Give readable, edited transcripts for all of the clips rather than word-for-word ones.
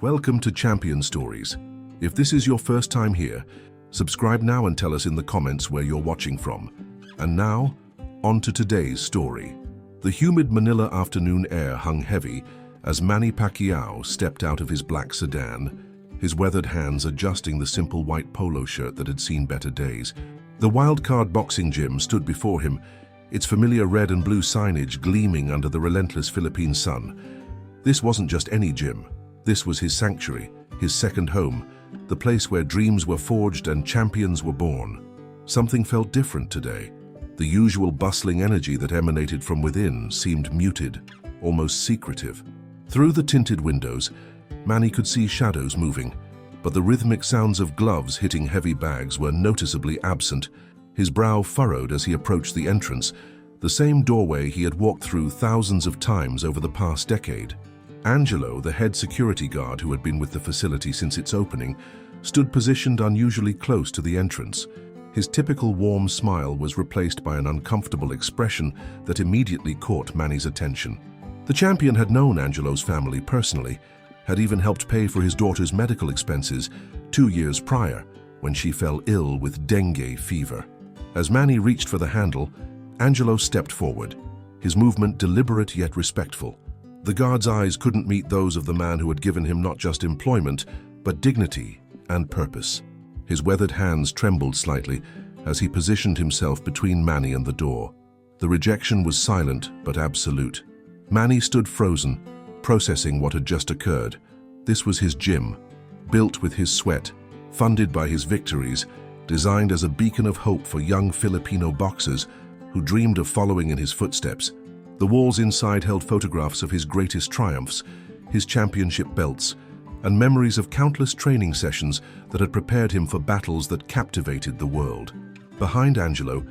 Welcome to Champion Stories. If this is your first time here, subscribe now and tell us in the comments where you're watching from. And now, on to today's story. The humid Manila afternoon air hung heavy as Manny Pacquiao stepped out of his black sedan, his weathered hands adjusting the simple white polo shirt that had seen better days. The wildcard boxing gym stood before him, its familiar red and blue signage gleaming under the relentless Philippine sun. This wasn't just any gym. This was his sanctuary, his second home, the place where dreams were forged and champions were born. Something felt different today. The usual bustling energy that emanated from within seemed muted, almost secretive. Through the tinted windows, Manny could see shadows moving, but the rhythmic sounds of gloves hitting heavy bags were noticeably absent. His brow furrowed as he approached the entrance, the same doorway he had walked through thousands of times over the past decade. Angelo, the head security guard who had been with the facility since its opening, stood positioned unusually close to the entrance. His typical warm smile was replaced by an uncomfortable expression that immediately caught Manny's attention. The champion had known Angelo's family personally, had even helped pay for his daughter's medical expenses 2 years prior when she fell ill with dengue fever. As Manny reached for the handle, Angelo stepped forward, his movement deliberate yet respectful. The guard's eyes couldn't meet those of the man who had given him not just employment, but dignity and purpose. His weathered hands trembled slightly as he positioned himself between Manny and the door. The rejection was silent but absolute. Manny stood frozen, processing what had just occurred. This was his gym, built with his sweat, funded by his victories, designed as a beacon of hope for young Filipino boxers who dreamed of following in his footsteps. The walls inside held photographs of his greatest triumphs, his championship belts, and memories of countless training sessions that had prepared him for battles that captivated the world. Behind Angelo,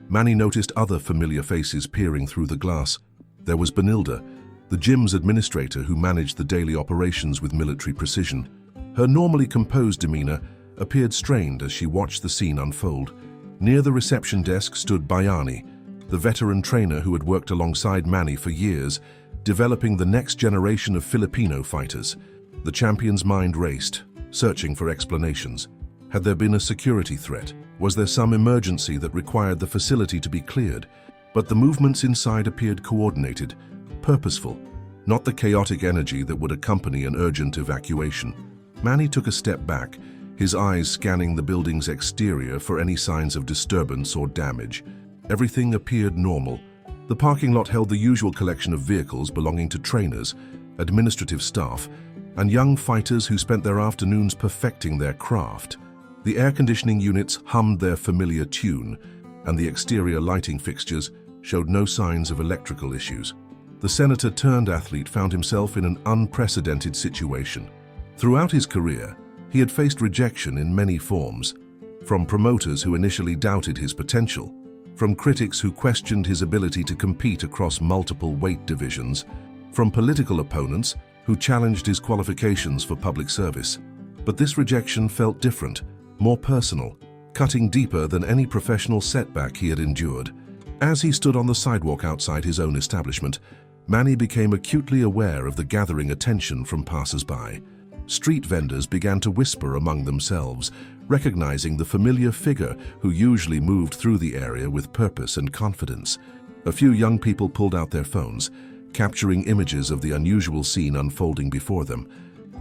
Manny noticed other familiar faces peering through the glass. There was Benilda, the gym's administrator who managed the daily operations with military precision. Her normally composed demeanor appeared strained as she watched the scene unfold. Near the reception desk stood Bayani, the veteran trainer who had worked alongside Manny for years, developing the next generation of Filipino fighters. The champion's mind raced, searching for explanations. Had there been a security threat? Was there some emergency that required the facility to be cleared? But the movements inside appeared coordinated, purposeful, not the chaotic energy that would accompany an urgent evacuation. Manny took a step back, his eyes scanning the building's exterior for any signs of disturbance or damage. Everything appeared normal. The parking lot held the usual collection of vehicles belonging to trainers, administrative staff, and young fighters who spent their afternoons perfecting their craft. The air conditioning units hummed their familiar tune, and the exterior lighting fixtures showed no signs of electrical issues. The senator-turned-athlete found himself in an unprecedented situation. Throughout his career, he had faced rejection in many forms, from promoters who initially doubted his potential, from critics who questioned his ability to compete across multiple weight divisions, from political opponents who challenged his qualifications for public service. But this rejection felt different, more personal, cutting deeper than any professional setback he had endured. As he stood on the sidewalk outside his own establishment, Manny became acutely aware of the gathering attention from passers-by. Street vendors began to whisper among themselves, recognizing the familiar figure who usually moved through the area with purpose and confidence. A few young people pulled out their phones, capturing images of the unusual scene unfolding before them.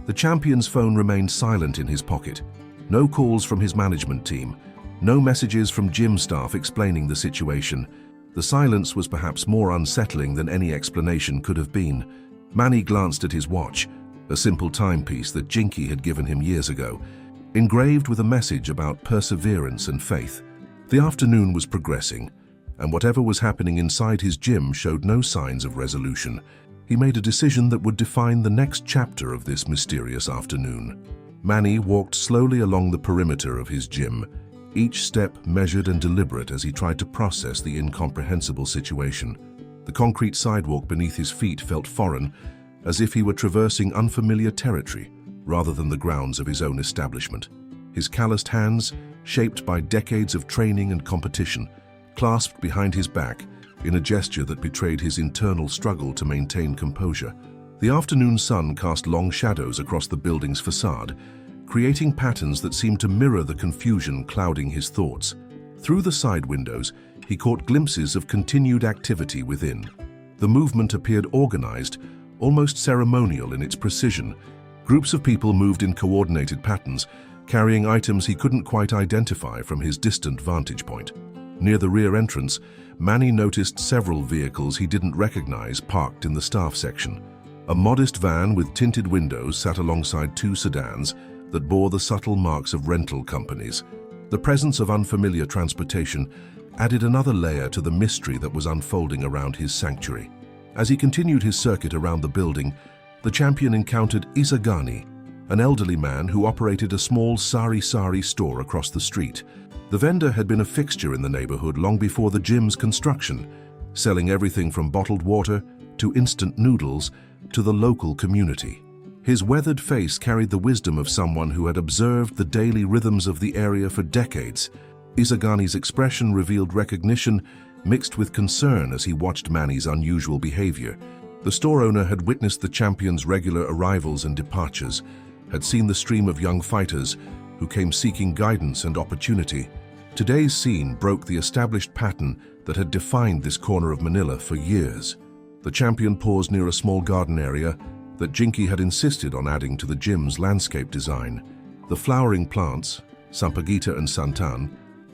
The champion's phone remained silent in his pocket. No calls from his management team, no messages from gym staff explaining the situation. The silence was perhaps more unsettling than any explanation could have been. Manny glanced at his watch, a simple timepiece that Jinky had given him years ago, engraved with a message about perseverance and faith. The afternoon was progressing, and whatever was happening inside his gym showed no signs of resolution. He made a decision that would define the next chapter of this mysterious afternoon. Manny walked slowly along the perimeter of his gym, each step measured and deliberate as he tried to process the incomprehensible situation. The concrete sidewalk beneath his feet felt foreign, as if he were traversing unfamiliar territory rather than the grounds of his own establishment. His calloused hands, shaped by decades of training and competition, clasped behind his back in a gesture that betrayed his internal struggle to maintain composure. The afternoon sun cast long shadows across the building's facade, creating patterns that seemed to mirror the confusion clouding his thoughts. Through the side windows, he caught glimpses of continued activity within. The movement appeared organized, almost ceremonial in its precision. Groups of people moved in coordinated patterns, carrying items he couldn't quite identify from his distant vantage point. Near the rear entrance, Manny noticed several vehicles he didn't recognize parked in the staff section. A modest van with tinted windows sat alongside two sedans that bore the subtle marks of rental companies. The presence of unfamiliar transportation added another layer to the mystery that was unfolding around his sanctuary. As he continued his circuit around the building, the champion encountered Isagani, an elderly man who operated a small sari-sari store across the street. The vendor had been a fixture in the neighborhood long before the gym's construction, selling everything from bottled water to instant noodles to the local community. His weathered face carried the wisdom of someone who had observed the daily rhythms of the area for decades. Isagani's expression revealed recognition mixed with concern as he watched Manny's unusual behavior. The store owner had witnessed the champion's regular arrivals and departures, had seen the stream of young fighters who came seeking guidance and opportunity. Today's scene broke the established pattern that had defined this corner of Manila for years. The champion paused near a small garden area that Jinky had insisted on adding to the gym's landscape design. The flowering plants, Sampaguita and Santan,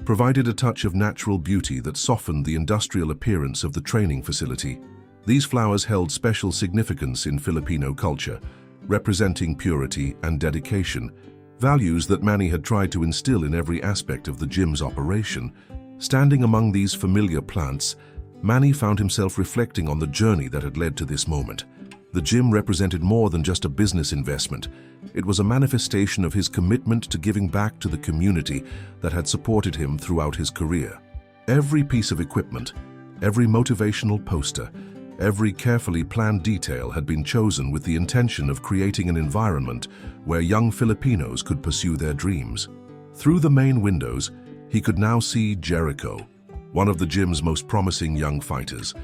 provided a touch of natural beauty that softened the industrial appearance of the training facility. These flowers held special significance in Filipino culture, representing purity and dedication, values that Manny had tried to instill in every aspect of the gym's operation. Standing among these familiar plants, Manny found himself reflecting on the journey that had led to this moment. The gym represented more than just a business investment. It was a manifestation of his commitment to giving back to the community that had supported him throughout his career. Every piece of equipment, every motivational poster, every carefully planned detail had been chosen with the intention of creating an environment where young Filipinos could pursue their dreams. Through the main windows, he could now see Jericho, one of the gym's most promising young fighters,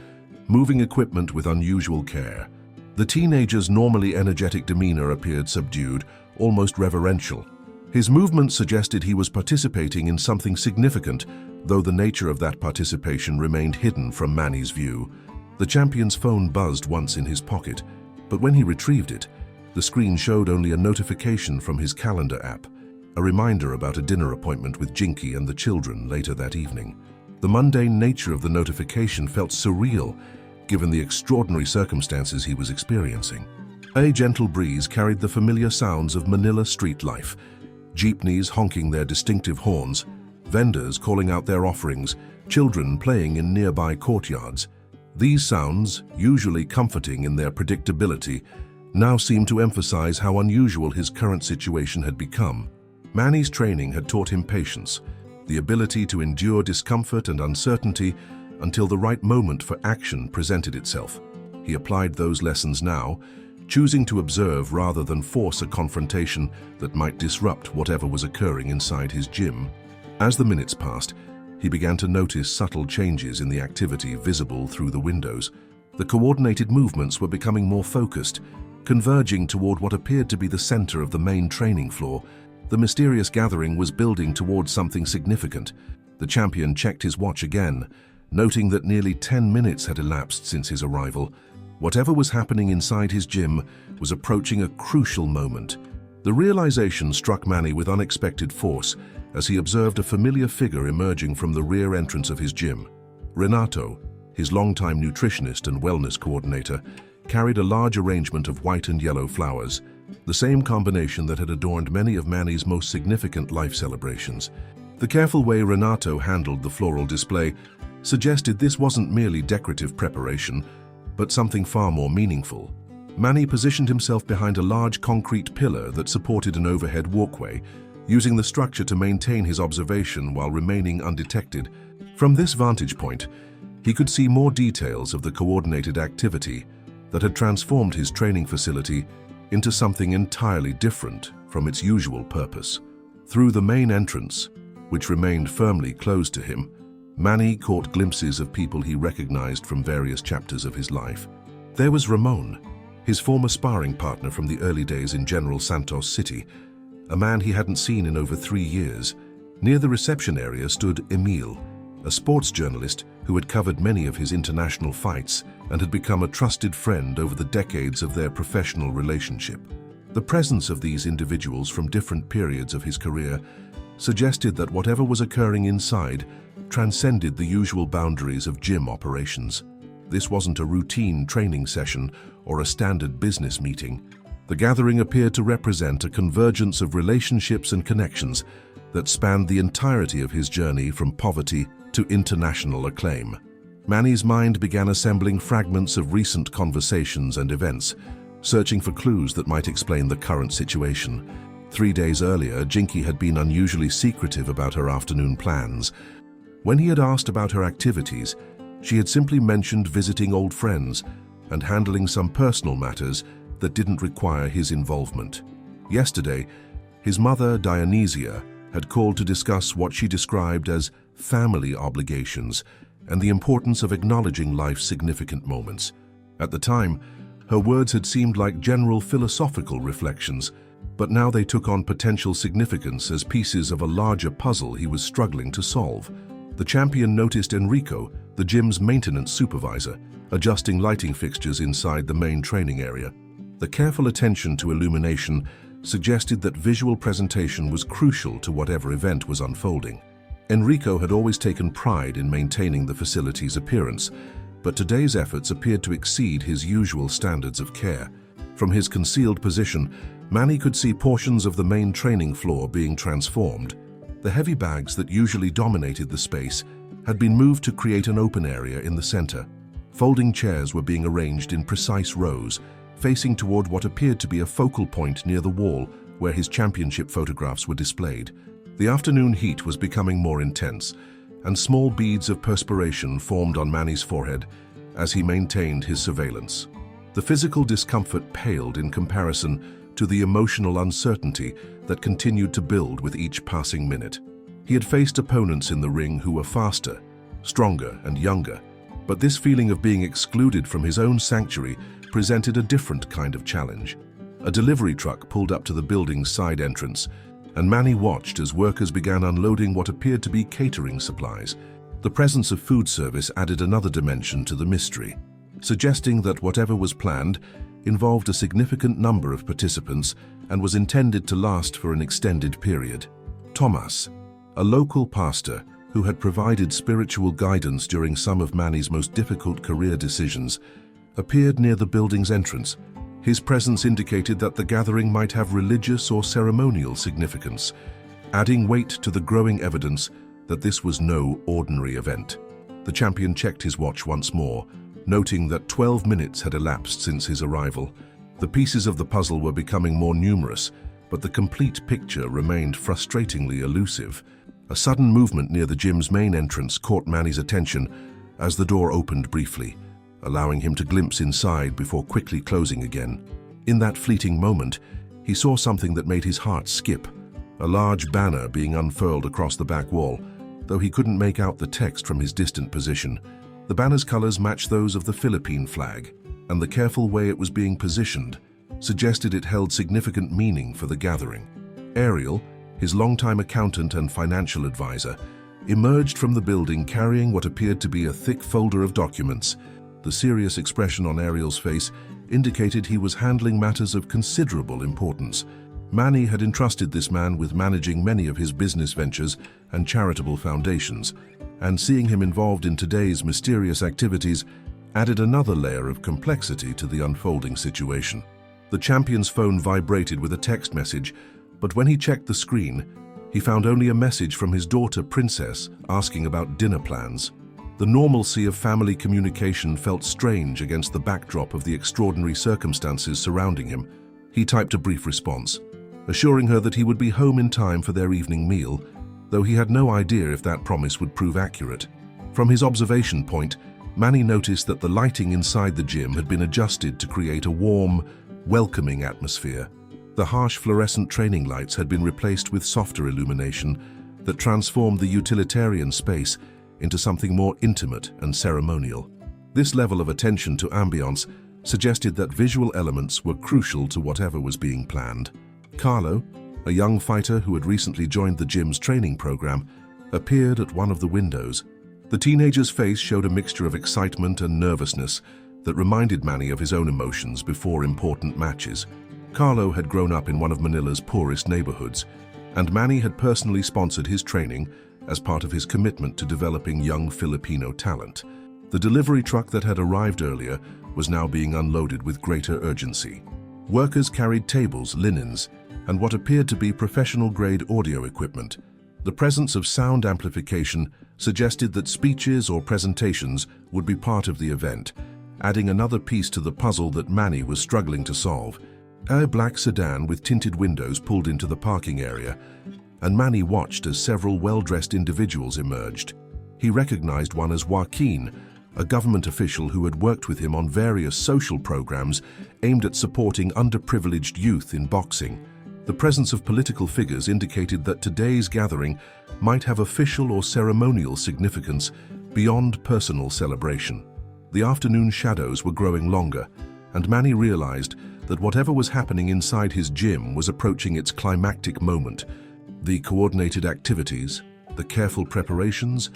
moving equipment with unusual care. The teenager's normally energetic demeanor appeared subdued, almost reverential. His movement suggested he was participating in something significant, though the nature of that participation remained hidden from Manny's view. The champion's phone buzzed once in his pocket, but when he retrieved it, the screen showed only a notification from his calendar app, a reminder about a dinner appointment with Jinky and the children later that evening. The mundane nature of the notification felt surreal, given the extraordinary circumstances he was experiencing. A gentle breeze carried the familiar sounds of Manila street life, jeepneys honking their distinctive horns, vendors calling out their offerings, children playing in nearby courtyards. These sounds, usually comforting in their predictability, now seemed to emphasize how unusual his current situation had become. Manny's training had taught him patience, the ability to endure discomfort and uncertainty until the right moment for action presented itself. He applied those lessons now, choosing to observe rather than force a confrontation that might disrupt whatever was occurring inside his gym. As the minutes passed, he began to notice subtle changes in the activity visible through the windows. The coordinated movements were becoming more focused, converging toward what appeared to be the center of the main training floor. The mysterious gathering was building towards something significant. The champion checked his watch again, noting that nearly 10 minutes had elapsed since his arrival. Whatever was happening inside his gym was approaching a crucial moment. The realization struck Manny with unexpected force as he observed a familiar figure emerging from the rear entrance of his gym. Renato, his longtime nutritionist and wellness coordinator, carried a large arrangement of white and yellow flowers, the same combination that had adorned many of Manny's most significant life celebrations. The careful way Renato handled the floral display suggested this wasn't merely decorative preparation, but something far more meaningful. Manny positioned himself behind a large concrete pillar that supported an overhead walkway, using the structure to maintain his observation while remaining undetected. From this vantage point, he could see more details of the coordinated activity that had transformed his training facility into something entirely different from its usual purpose. Through the main entrance, which remained firmly closed to him, Manny caught glimpses of people he recognized from various chapters of his life. There was Ramon, his former sparring partner from the early days in General Santos City, a man he hadn't seen in over 3 years. Near the reception area stood Emile, a sports journalist who had covered many of his international fights and had become a trusted friend over the decades of their professional relationship. The presence of these individuals from different periods of his career suggested that whatever was occurring inside transcended the usual boundaries of gym operations. This wasn't a routine training session or a standard business meeting. The gathering appeared to represent a convergence of relationships and connections that spanned the entirety of his journey from poverty to international acclaim. Manny's mind began assembling fragments of recent conversations and events, searching for clues that might explain the current situation. 3 days earlier, Jinky had been unusually secretive about her afternoon plans. When he had asked about her activities, she had simply mentioned visiting old friends and handling some personal matters that didn't require his involvement. Yesterday, his mother, Dionysia, had called to discuss what she described as family obligations and the importance of acknowledging life's significant moments. At the time, her words had seemed like general philosophical reflections, but now they took on potential significance as pieces of a larger puzzle he was struggling to solve. The champion noticed Enrico, the gym's maintenance supervisor, adjusting lighting fixtures inside the main training area. The careful attention to illumination suggested that visual presentation was crucial to whatever event was unfolding. Enrico had always taken pride in maintaining the facility's appearance, but today's efforts appeared to exceed his usual standards of care. From his concealed position, Manny could see portions of the main training floor being transformed. The heavy bags that usually dominated the space had been moved to create an open area in the center. Folding chairs were being arranged in precise rows, facing toward what appeared to be a focal point near the wall where his championship photographs were displayed. The afternoon heat was becoming more intense, and small beads of perspiration formed on Manny's forehead as he maintained his surveillance. The physical discomfort paled in comparison to the emotional uncertainty that continued to build with each passing minute. He had faced opponents in the ring who were faster, stronger, and younger, but this feeling of being excluded from his own sanctuary presented a different kind of challenge. A delivery truck pulled up to the building's side entrance, and Manny watched as workers began unloading what appeared to be catering supplies. The presence of food service added another dimension to the mystery, suggesting that whatever was planned involved a significant number of participants and was intended to last for an extended period. Thomas, a local pastor who had provided spiritual guidance during some of Manny's most difficult career decisions, appeared near the building's entrance. His presence indicated that the gathering might have religious or ceremonial significance, adding weight to the growing evidence that this was no ordinary event. The champion checked his watch once more, noting that 12 minutes had elapsed since his arrival. The pieces of the puzzle were becoming more numerous, but the complete picture remained frustratingly elusive. A sudden movement near the gym's main entrance caught Manny's attention as the door opened briefly, allowing him to glimpse inside before quickly closing again. In that fleeting moment, he saw something that made his heart skip, a large banner being unfurled across the back wall, though he couldn't make out the text from his distant position. The banner's colors matched those of the Philippine flag, and the careful way it was being positioned suggested it held significant meaning for the gathering. Ariel, his longtime accountant and financial advisor, emerged from the building carrying what appeared to be a thick folder of documents. The serious expression on Ariel's face indicated he was handling matters of considerable importance. Manny had entrusted this man with managing many of his business ventures and charitable foundations, and seeing him involved in today's mysterious activities added another layer of complexity to the unfolding situation. The champion's phone vibrated with a text message, but when he checked the screen, he found only a message from his daughter, Princess, asking about dinner plans. The normalcy of family communication felt strange against the backdrop of the extraordinary circumstances surrounding him. He typed a brief response, assuring her that he would be home in time for their evening meal, though he had no idea if that promise would prove accurate. From his observation point, Manny noticed that the lighting inside the gym had been adjusted to create a warm, welcoming atmosphere. The harsh fluorescent training lights had been replaced with softer illumination that transformed the utilitarian space into something more intimate and ceremonial. This level of attention to ambience suggested that visual elements were crucial to whatever was being planned. Carlo, a young fighter who had recently joined the gym's training program, appeared at one of the windows. The teenager's face showed a mixture of excitement and nervousness that reminded Manny of his own emotions before important matches. Carlo had grown up in one of Manila's poorest neighborhoods, and Manny had personally sponsored his training as part of his commitment to developing young Filipino talent. The delivery truck that had arrived earlier was now being unloaded with greater urgency. Workers carried tables, linens, and what appeared to be professional-grade audio equipment. The presence of sound amplification suggested that speeches or presentations would be part of the event, adding another piece to the puzzle that Manny was struggling to solve. A black sedan with tinted windows pulled into the parking area, and Manny watched as several well-dressed individuals emerged. He recognized one as Joaquin, a government official who had worked with him on various social programs aimed at supporting underprivileged youth in boxing. The presence of political figures indicated that today's gathering might have official or ceremonial significance beyond personal celebration. The afternoon shadows were growing longer, and Manny realized that whatever was happening inside his gym was approaching its climactic moment. The coordinated activities, the careful preparations,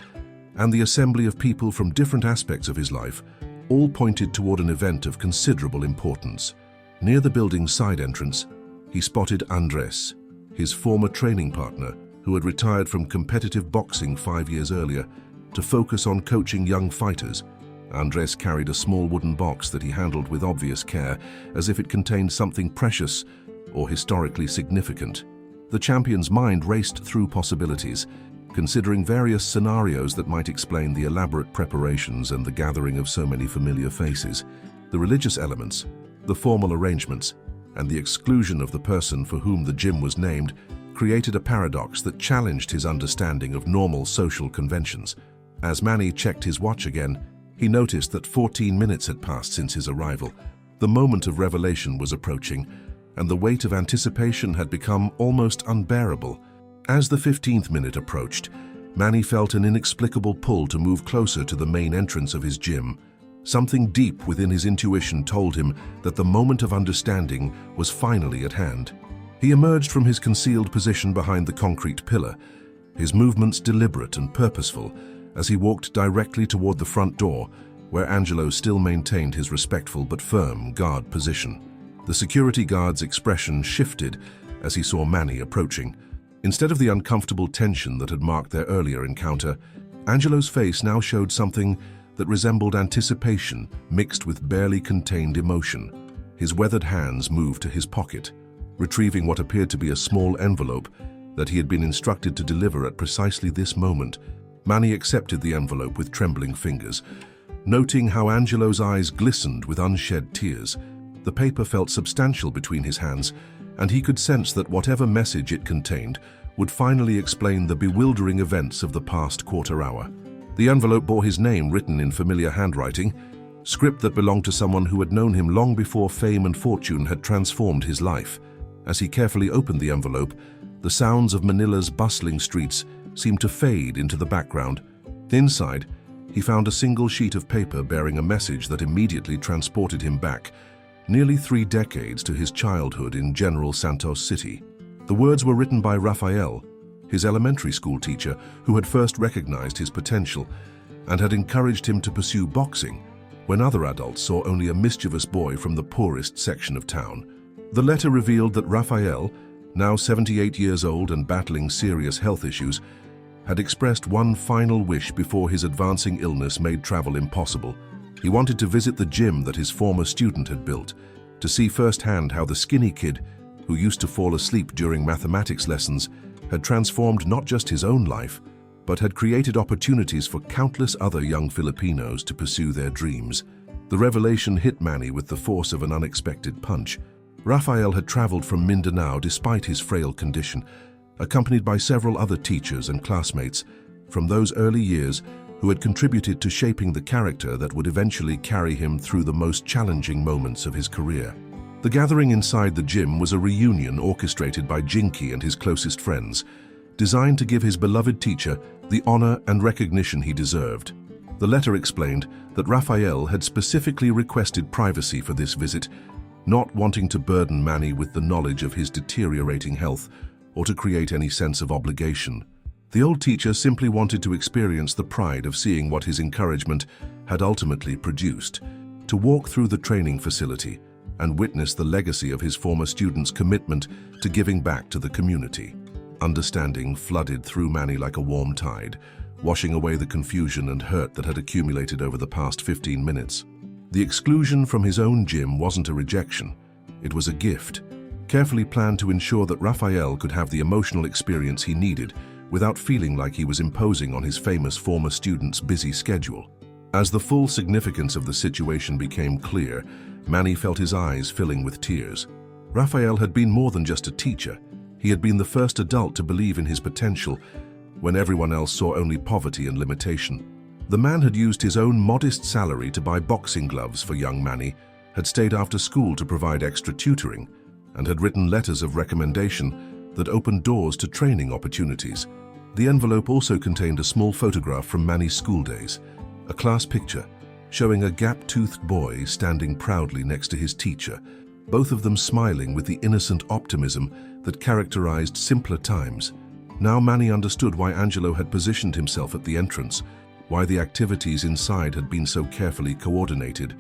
and the assembly of people from different aspects of his life all pointed toward an event of considerable importance. Near the building's side entrance, he spotted Andres, his former training partner, who had retired from competitive boxing 5 years earlier to focus on coaching young fighters. Andres carried a small wooden box that he handled with obvious care, as if it contained something precious or historically significant. The champion's mind raced through possibilities, considering various scenarios that might explain the elaborate preparations and the gathering of so many familiar faces. The religious elements, the formal arrangements, and the exclusion of the person for whom the gym was named created a paradox that challenged his understanding of normal social conventions. As Manny checked his watch again, he noticed that 14 minutes had passed since his arrival. The moment of revelation was approaching, and the weight of anticipation had become almost unbearable. As the 15th minute approached, Manny felt an inexplicable pull to move closer to the main entrance of his gym. Something deep within his intuition told him that the moment of understanding was finally at hand. He emerged from his concealed position behind the concrete pillar, his movements deliberate and purposeful, as he walked directly toward the front door, where Angelo still maintained his respectful but firm guard position. The security guard's expression shifted as he saw Manny approaching. Instead of the uncomfortable tension that had marked their earlier encounter, Angelo's face now showed something that resembled anticipation mixed with barely contained emotion. His weathered hands moved to his pocket, retrieving what appeared to be a small envelope that he had been instructed to deliver at precisely this moment. Manny accepted the envelope with trembling fingers, noting how Angelo's eyes glistened with unshed tears. The paper felt substantial between his hands, and he could sense that whatever message it contained would finally explain the bewildering events of the past quarter hour. The envelope bore his name written in familiar handwriting, script that belonged to someone who had known him long before fame and fortune had transformed his life. As he carefully opened the envelope, the sounds of Manila's bustling streets seemed to fade into the background. Inside, he found a single sheet of paper bearing a message that immediately transported him back, nearly 3 decades to his childhood in General Santos City. The words were written by Rafael, his elementary school teacher, who had first recognized his potential and had encouraged him to pursue boxing when other adults saw only a mischievous boy from the poorest section of town. The letter revealed that Rafael, now 78 years old and battling serious health issues, had expressed one final wish before his advancing illness made travel impossible. He wanted to visit the gym that his former student had built, to see firsthand how the skinny kid, who used to fall asleep during mathematics lessons, had transformed not just his own life, but had created opportunities for countless other young Filipinos to pursue their dreams. The revelation hit Manny with the force of an unexpected punch. Rafael had traveled from Mindanao despite his frail condition, accompanied by several other teachers and classmates from those early years who had contributed to shaping the character that would eventually carry him through the most challenging moments of his career. The gathering inside the gym was a reunion orchestrated by Jinky and his closest friends, designed to give his beloved teacher the honor and recognition he deserved. The letter explained that Raphael had specifically requested privacy for this visit, not wanting to burden Manny with the knowledge of his deteriorating health or to create any sense of obligation. The old teacher simply wanted to experience the pride of seeing what his encouragement had ultimately produced, to walk through the training facility and witness the legacy of his former students' commitment to giving back to the community. Understanding flooded through Manny like a warm tide, washing away the confusion and hurt that had accumulated over the past 15 minutes. The exclusion from his own gym wasn't a rejection, it was a gift, carefully planned to ensure that Raphael could have the emotional experience he needed without feeling like he was imposing on his famous former student's busy schedule. As the full significance of the situation became clear, Manny felt his eyes filling with tears. Raphael had been more than just a teacher. He had been the first adult to believe in his potential when everyone else saw only poverty and limitation. The man had used his own modest salary to buy boxing gloves for young Manny, had stayed after school to provide extra tutoring, and had written letters of recommendation that opened doors to training opportunities. The envelope also contained a small photograph from Manny's school days, a class picture showing a gap-toothed boy standing proudly next to his teacher, both of them smiling with the innocent optimism that characterized simpler times. Now Manny understood why Angelo had positioned himself at the entrance, why the activities inside had been so carefully coordinated,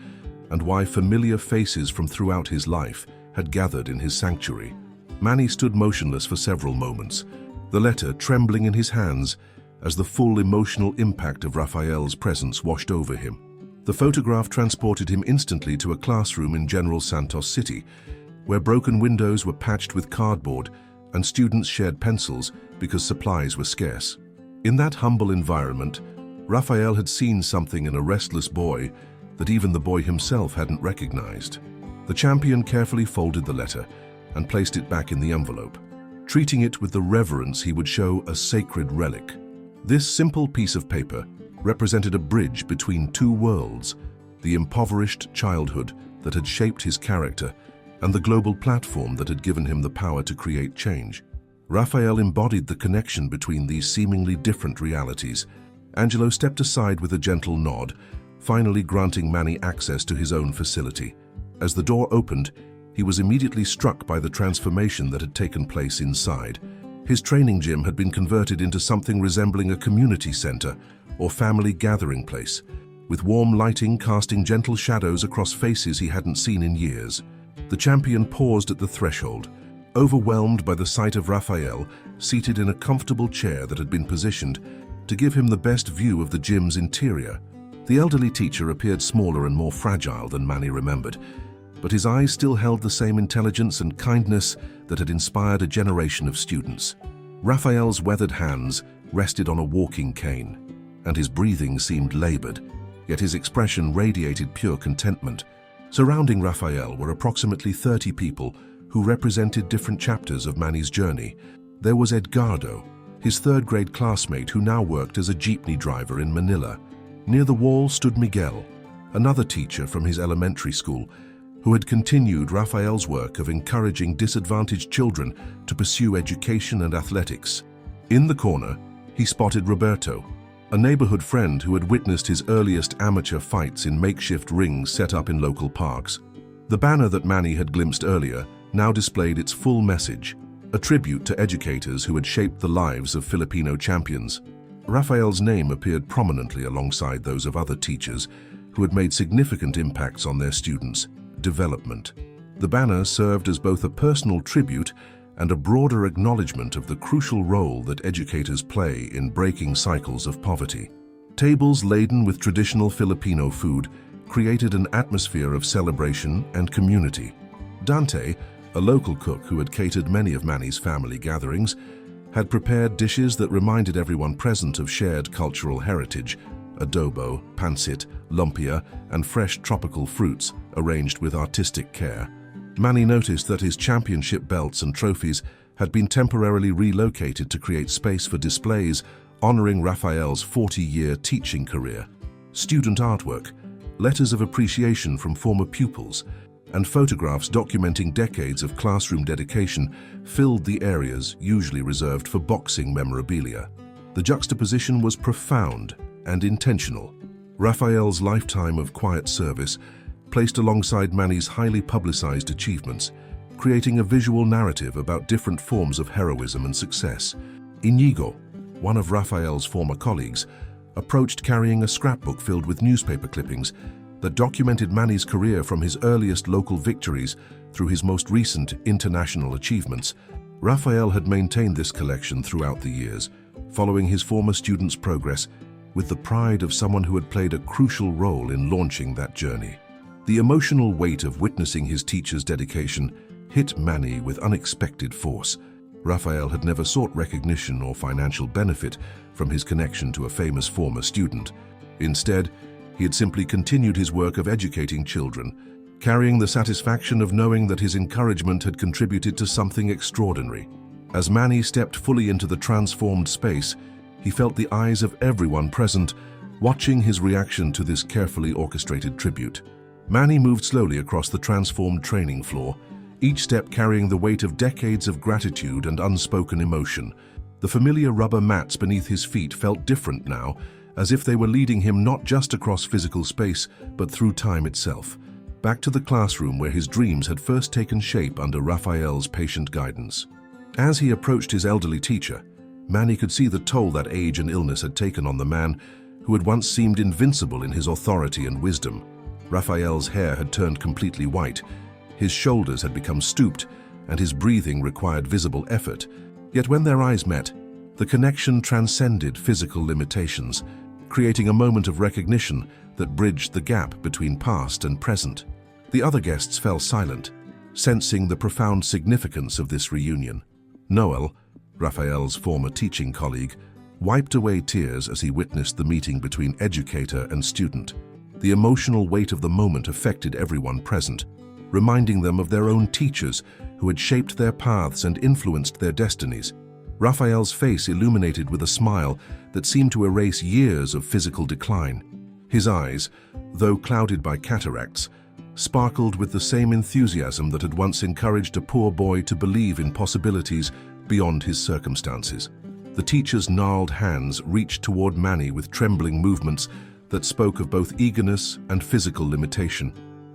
and why familiar faces from throughout his life had gathered in his sanctuary. Manny stood motionless for several moments, the letter trembling in his hands as the full emotional impact of Raphael's presence washed over him. The photograph transported him instantly to a classroom in General Santos City, where broken windows were patched with cardboard and students shared pencils because supplies were scarce. In that humble environment, Raphael had seen something in a restless boy that even the boy himself hadn't recognized. The champion carefully folded the letter and placed it back in the envelope, treating it with the reverence he would show a sacred relic. This simple piece of paper represented a bridge between two worlds, the impoverished childhood that had shaped his character and the global platform that had given him the power to create change. Raphael embodied the connection between these seemingly different realities. Angelo stepped aside with a gentle nod, finally granting Manny access to his own facility. As the door opened, he was immediately struck by the transformation that had taken place inside. His training gym had been converted into something resembling a community center or family gathering place, with warm lighting casting gentle shadows across faces he hadn't seen in years. The champion paused at the threshold, overwhelmed by the sight of Raphael seated in a comfortable chair that had been positioned to give him the best view of the gym's interior. The elderly teacher appeared smaller and more fragile than Manny remembered, but his eyes still held the same intelligence and kindness that had inspired a generation of students. Raphael's weathered hands rested on a walking cane, and his breathing seemed labored, yet his expression radiated pure contentment. Surrounding Raphael were approximately 30 people who represented different chapters of Manny's journey. There was Edgardo, his third-grade classmate who now worked as a jeepney driver in Manila. Near the wall stood Miguel, another teacher from his elementary school, who had continued Raphael's work of encouraging disadvantaged children to pursue education and athletics. In the corner, he spotted Roberto, a neighborhood friend who had witnessed his earliest amateur fights in makeshift rings set up in local parks. The banner that Manny had glimpsed earlier now displayed its full message, a tribute to educators who had shaped the lives of Filipino champions. Raphael's name appeared prominently alongside those of other teachers who had made significant impacts on their students' development. The banner served as both a personal tribute and a broader acknowledgement of the crucial role that educators play in breaking cycles of poverty. Tables laden with traditional Filipino food created an atmosphere of celebration and community. Dante, a local cook who had catered many of Manny's family gatherings, had prepared dishes that reminded everyone present of shared cultural heritage: adobo, pancit, lumpia, and fresh tropical fruits arranged with artistic care. Manny noticed that his championship belts and trophies had been temporarily relocated to create space for displays honoring Raphael's 40-year teaching career. Student artwork, letters of appreciation from former pupils, and photographs documenting decades of classroom dedication filled the areas usually reserved for boxing memorabilia. The juxtaposition was profound and intentional. Raphael's lifetime of quiet service placed alongside Manny's highly publicized achievements, creating a visual narrative about different forms of heroism and success. Inigo, one of Raphael's former colleagues, approached carrying a scrapbook filled with newspaper clippings that documented Manny's career from his earliest local victories through his most recent international achievements. Raphael had maintained this collection throughout the years, following his former students' progress with the pride of someone who had played a crucial role in launching that journey. The emotional weight of witnessing his teacher's dedication hit Manny with unexpected force. Raphael had never sought recognition or financial benefit from his connection to a famous former student. Instead, he had simply continued his work of educating children, carrying the satisfaction of knowing that his encouragement had contributed to something extraordinary. As Manny stepped fully into the transformed space, he felt the eyes of everyone present, watching his reaction to this carefully orchestrated tribute. Manny moved slowly across the transformed training floor, each step carrying the weight of decades of gratitude and unspoken emotion. The familiar rubber mats beneath his feet felt different now, as if they were leading him not just across physical space, but through time itself, back to the classroom where his dreams had first taken shape under Raphael's patient guidance. As he approached his elderly teacher, Manny could see the toll that age and illness had taken on the man who had once seemed invincible in his authority and wisdom. Raphael's hair had turned completely white, his shoulders had become stooped, and his breathing required visible effort. Yet when their eyes met, the connection transcended physical limitations, creating a moment of recognition that bridged the gap between past and present. The other guests fell silent, sensing the profound significance of this reunion. Noel, Raphael's former teaching colleague, wiped away tears as he witnessed the meeting between educator and student. The emotional weight of the moment affected everyone present, reminding them of their own teachers who had shaped their paths and influenced their destinies. Raphael's face illuminated with a smile that seemed to erase years of physical decline. His eyes, though clouded by cataracts, sparkled with the same enthusiasm that had once encouraged a poor boy to believe in possibilities beyond his circumstances. The teacher's gnarled hands reached toward Manny with trembling movements that spoke of both eagerness and physical limitation.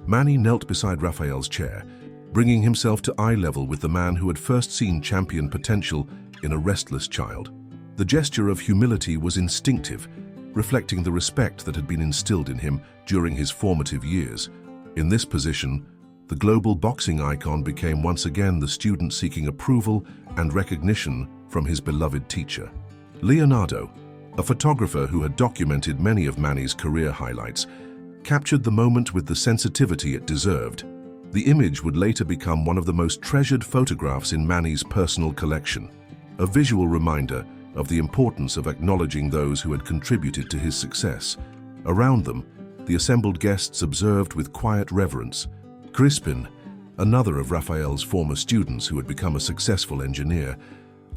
Manny knelt beside Raphael's chair, bringing himself to eye level with the man who had first seen champion potential in a restless child. The gesture of humility was instinctive, reflecting the respect that had been instilled in him during his formative years. In this position, the global boxing icon became once again the student seeking approval and recognition from his beloved teacher. Leonardo, a photographer who had documented many of Manny's career highlights, captured the moment with the sensitivity it deserved. The image would later become one of the most treasured photographs in Manny's personal collection, a visual reminder of the importance of acknowledging those who had contributed to his success. Around them, the assembled guests observed with quiet reverence. Crispin, another of Raphael's former students who had become a successful engineer,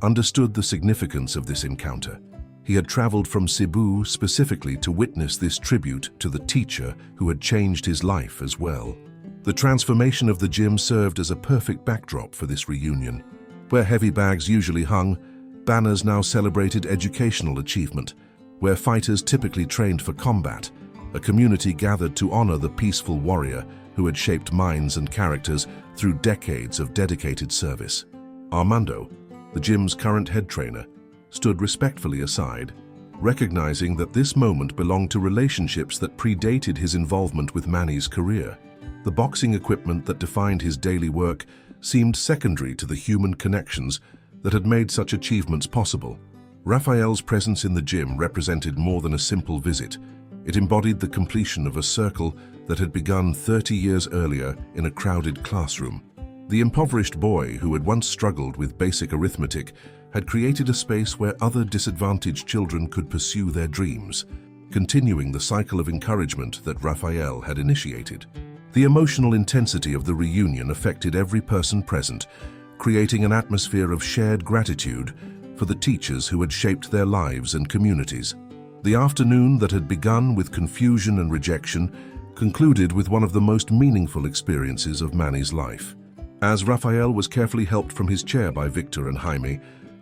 understood the significance of this encounter. He had traveled from Cebu specifically to witness this tribute to the teacher who had changed his life as well. The transformation of the gym served as a perfect backdrop for this reunion. Where heavy bags usually hung, banners now celebrated educational achievement. Where fighters typically trained for combat, a community gathered to honor the peaceful warrior who had shaped minds and characters through decades of dedicated service. Armando, the gym's current head trainer, stood respectfully aside, recognizing that this moment belonged to relationships that predated his involvement with Manny's career. The boxing equipment that defined his daily work seemed secondary to the human connections that had made such achievements possible. Raphael's presence in the gym represented more than a simple visit. It embodied the completion of a circle that had begun 30 years earlier in a crowded classroom. The impoverished boy who had once struggled with basic arithmetic had created a space where other disadvantaged children could pursue their dreams, continuing the cycle of encouragement that Raphael had initiated. The emotional intensity of the reunion affected every person present, creating an atmosphere of shared gratitude for the teachers who had shaped their lives and communities. The afternoon that had begun with confusion and rejection concluded with one of the most meaningful experiences of Manny's life. As Raphael was carefully helped from his chair by Victor and Jaime,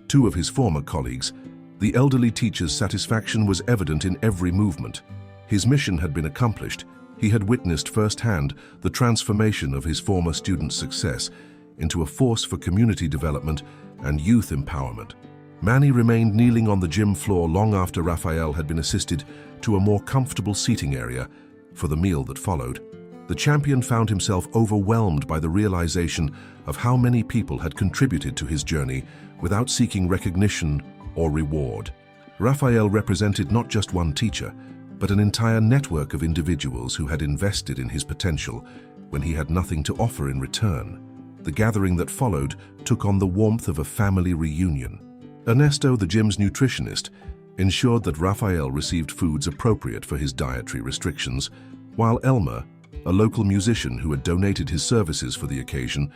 two of his former colleagues, the elderly teacher's satisfaction was evident in every movement. His mission had been accomplished. He had witnessed firsthand the transformation of his former students' success into a force for community development and youth empowerment. Manny remained kneeling on the gym floor long after Rafael had been assisted to a more comfortable seating area for the meal that followed. The champion found himself overwhelmed by the realization of how many people had contributed to his journey without seeking recognition or reward. Rafael represented not just one teacher, but an entire network of individuals who had invested in his potential when he had nothing to offer in return. The gathering that followed took on the warmth of a family reunion. Ernesto, the gym's nutritionist, ensured that Rafael received foods appropriate for his dietary restrictions, while Elmer, a local musician who had donated his services for the occasion,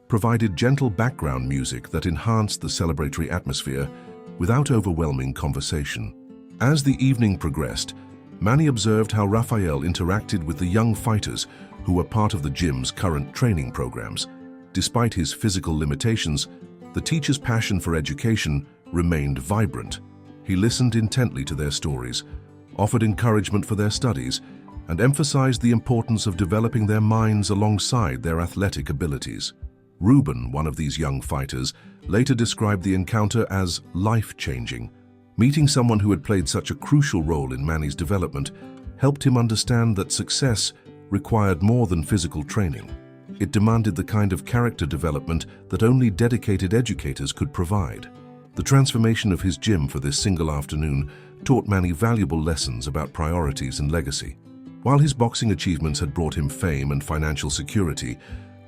provided gentle background music that enhanced the celebratory atmosphere without overwhelming conversation. As the evening progressed, Manny observed how Rafael interacted with the young fighters who were part of the gym's current training programs. Despite his physical limitations, the teacher's passion for education remained vibrant. He listened intently to their stories, offered encouragement for their studies, and emphasized the importance of developing their minds alongside their athletic abilities. Ruben, one of these young fighters, later described the encounter as life-changing. Meeting someone who had played such a crucial role in Manny's development helped him understand that success required more than physical training. It demanded the kind of character development that only dedicated educators could provide. The transformation of his gym for this single afternoon taught Manny valuable lessons about priorities and legacy. While his boxing achievements had brought him fame and financial security,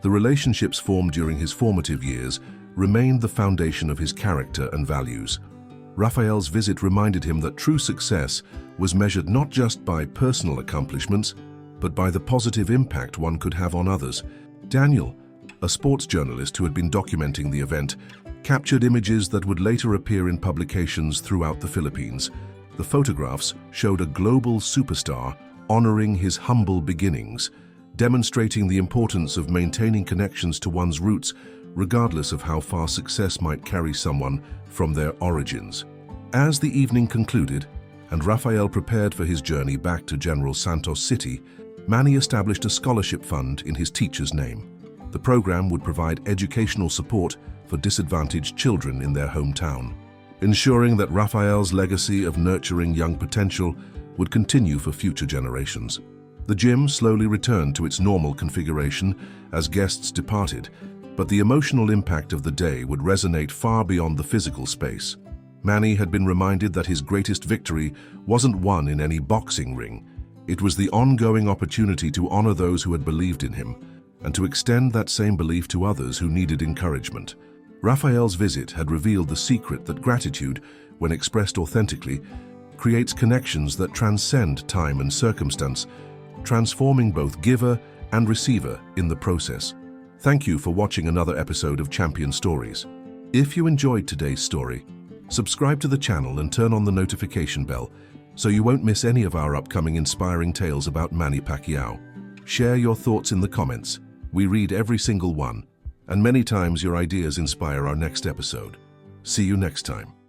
the relationships formed during his formative years remained the foundation of his character and values. Rafael's visit reminded him that true success was measured not just by personal accomplishments, but by the positive impact one could have on others. Daniel, a sports journalist who had been documenting the event, captured images that would later appear in publications throughout the Philippines. The photographs showed a global superstar honoring his humble beginnings, demonstrating the importance of maintaining connections to one's roots regardless of how far success might carry someone from their origins. As the evening concluded and Rafael prepared for his journey back to General Santos City, Manny established a scholarship fund in his teacher's name. The program would provide educational support for disadvantaged children in their hometown, ensuring that Rafael's legacy of nurturing young potential would continue for future generations. The gym slowly returned to its normal configuration as guests departed, but the emotional impact of the day would resonate far beyond the physical space. Manny had been reminded that his greatest victory wasn't won in any boxing ring. It was the ongoing opportunity to honor those who had believed in him and to extend that same belief to others who needed encouragement. Rafael's visit had revealed the secret that gratitude, when expressed authentically, creates connections that transcend time and circumstance, transforming both giver and receiver in the process. Thank you for watching another episode of Champion Stories. If you enjoyed today's story, subscribe to the channel and turn on the notification bell so you won't miss any of our upcoming inspiring tales about Manny Pacquiao. Share your thoughts in the comments. We read every single one, and many times your ideas inspire our next episode. See you next time.